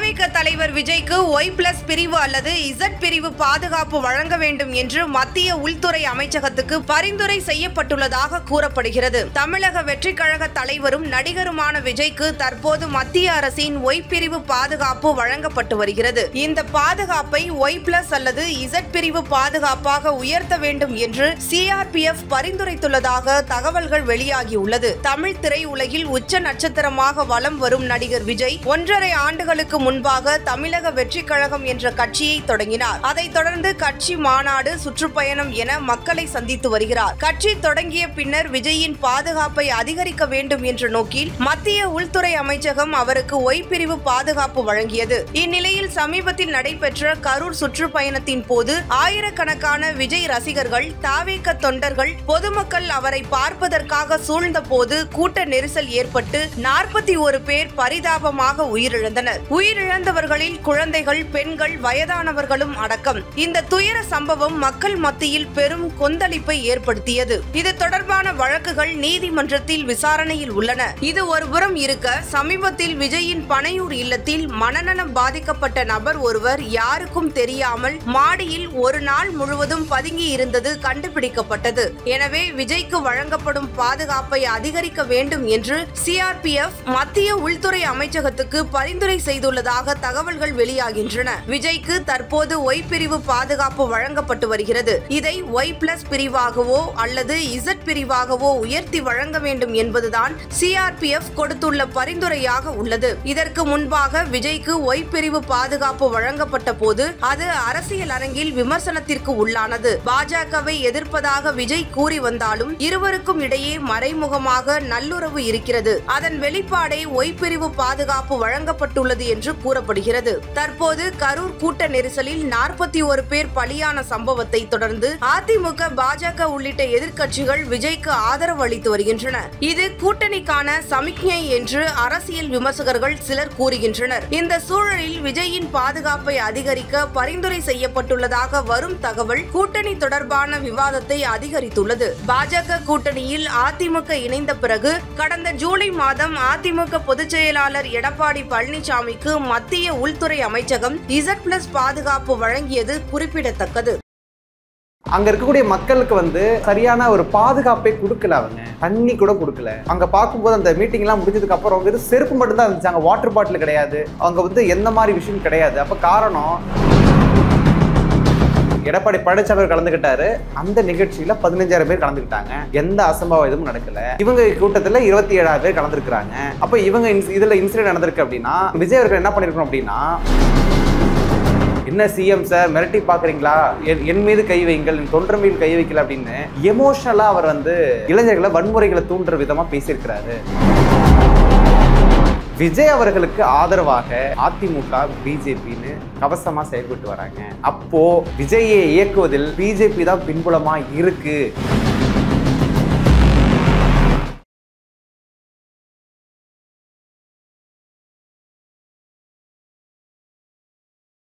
தாவேக தலைவர் விஜய்க்கு Y+ பிரிவு அல்லது Z பிரிவு பாதுகாப்பு வழங்க வேண்டும் என்று மத்திய உள்துறை அமைச்சகத்துக்கு பரிந்துரை செய்யப்பட்டுள்ளதாக கூறப்படுகிறது. தமிழக வெற்றிக் கழக தலைவரும் நடிகருமான விஜய்க்கு தற்போது மத்திய அரசின் Y பிரிவு பாதுகாப்பு வழங்கப்பட்டு வருகிறது. இந்த பாதுகாப்பை Y+ அல்லது Z பிரிவு பாதுகாப்பாக உயர்த்த வேண்டும் என்று CRPF பரிந்துரைத்துள்ளதாக தகவல்கள் வெளியாகியுள்ளது. தமிழ் திரையுலகில் உச்ச நட்சத்திரமாக வலம் வரும் நடிகர் விஜய் 1.5 ஆண்டுகளுக்கு முன்பாக தமிழக வெற்றிக் கழகம் என்ற கட்சியை தொடங்கினார். அதைத் தொடர்ந்து கட்சி மாநாடு, சுற்றுப்பயணம் என மக்களை சந்தித்து வருகிறார். கட்சி தொடங்கிய பின்னர் விஜயின் பாதுகாப்பை அதிகரிக்க வேண்டும் என்ற நோக்கில் மத்திய உள்துறை அமைச்சகம் அவருக்கு Y பிரிவு பாதுகாப்பு வழங்கியது. இந்நிலையில் சமீபத்தில் நடைபெற்ற கரூர் சுற்றுப்பயணத்தின் போது ஆயிரக்கணக்கான விஜய் ரசிகர்கள், தாவேக தொண்டர்கள், பொதுமக்கள் அவரை பார்ப்பதற்காக சூழ்ந்த போது கூட்ட நெரிசல் ஏற்பட்டு 41 பேர் பரிதாபமாக உயிரிழந்தனர். உயிரிழந்தவர்களில் குழந்தைகள், பெண்கள், வயதானவர்களும் அடக்கம். இந்த துயர சம்பவம் மக்கள் மத்தியில் பெரும் கொந்தளிப்பை ஏற்படுத்தியது. இது தொடர்பான வழக்குகள் நீதிமன்றத்தில் விசாரணையில் உள்ளன. இது ஒருபுறம் இருக்க, சமீபத்தில் விஜயின் பனையூர் இல்லத்தில் மனநலம் பாதிக்கப்பட்ட நபர் ஒருவர் யாருக்கும் தெரியாமல் மாடியில் ஒரு நாள் முழுவதும் பதுங்கி இருந்தது கண்டுபிடிக்கப்பட்டது. எனவே விஜய்க்கு வழங்கப்படும் பாதுகாப்பை அதிகரிக்க வேண்டும் என்று CRPF மத்திய உள்துறை அமைச்சகத்துக்கு பரிந்துரை செய்துள்ளதாக தகவல்கள் வெளியாகின்றன. விஜய்க்கு தற்போது Y பிரிவு பாதுகாப்பு வழங்கப்பட்டு வருகிறது. இதை Y+ பிரிவாகவோ அல்லது Z பிரிவாகவோ உயர்த்தி வழங்க வேண்டும் என்பதுதான் CRPF கொடுத்துள்ள பரிந்துரையாக உள்ளது. இதற்கு முன்பாக விஜய்க்கு Y பிரிவு பாதுகாப்பு வழங்கப்பட்ட போது அது அரசியல் அரங்கில் விமர்சனத்திற்கு உள்ளானது. பாஜகவை எதிர்ப்பதாக விஜய் கூறி வந்தாலும் இருவருக்கும் இடையே மறைமுகமாக நல்லுறவு இருக்கிறது. அதன் வெளிப்பாடே Y பிரிவு பாதுகாப்பு வழங்கப்பட்டுள்ளது என்று கூறப்படுகிறது. தற்போது கரூர் கூட்ட நெரிசலில் 41 பேர் பலியான சம்பவத்தை தொடர்ந்து அதிமுக, பாஜக உள்ளிட்ட எதிர்க்கட்சிகள் விஜய்க்கு ஆதரவு அளித்து வருகின்றன. இது கூட்டணிக்கான சமிக்ஞை என்று அரசியல் விமர்சகர்கள் சிலர் கூறுகின்றனர். இந்த சூழலில் விஜயின் பாதுகாப்பை அதிகரிக்க பரிந்துரை செய்யப்பட்டுள்ளதாக வரும் தகவல் கூட்டணி தொடர்பான விவாதத்தை அதிகரித்துள்ளது. பாஜக கூட்டணியில் அதிமுக இணைந்த பிறகு கடந்த ஜூலை மாதம் அதிமுக பொதுச் செயலாளர் எடப்பாடி பழனிசாமிக்கு மத்திய உள்துறை அமைச்சகம் Z+ பாதுகாப்பு வழங்கியது குறிப்பிடத்தக்கது. அங்க இருக்கக்கூடிய மக்களுக்கு சரியான ஒரு பாதுகாப்பை கொடுக்கல. அவங்க தண்ணி கூட கொடுக்கல. அங்க பார்க்கும்போது அந்த மீட்டிங் எல்லாம் முடிஞ்சதுக்கு அப்புறம் வெறும் செருப்பு மட்டும் தான் இருந்துச்சு. அங்க வாட்டர் பாட்டில் கிடையாது. அவங்க எந்த மாதிரி விஷயம் கிடையாது. அப்ப காரணம், எடப்பாடி பழனிசாமி கலந்துகிட்டாரு. அந்த நிகழ்ச்சியில 15,000 பேர் கலந்துக்கிட்டாங்க. எந்த அசம்பாவம் எதுவும் நடக்கல. இவங்க கூட்டத்துல 27,000 பேர் கலந்துருக்காங்க. அப்ப இவங்க இதுல இன்சிடென்ட் நடந்திருக்கு அப்படின்னா, விஜய் அவர்கள் என்ன பண்ணிருக்கணும் அப்படின்னா, என்ன சிஎம் சார் மிரட்டி பாக்குறீங்களா, என் மீது கை வைங்கள், என் தொண்டர் மீது கை வைக்கல அப்படின்னு எமோஷனலா அவர் இளைஞர்களை வன்முறைகளை தூண்டுற விதமா பேசியிருக்கிறாரு. விஜய் அவர்களுக்கு ஆதரவாக அதிமுக, பிஜேபின்னு கவசமா செயல்பட்டு வராங்க. அப்போ விஜயை இயக்குவதில் பிஜேபி தான் பின்புலமா இருக்கு.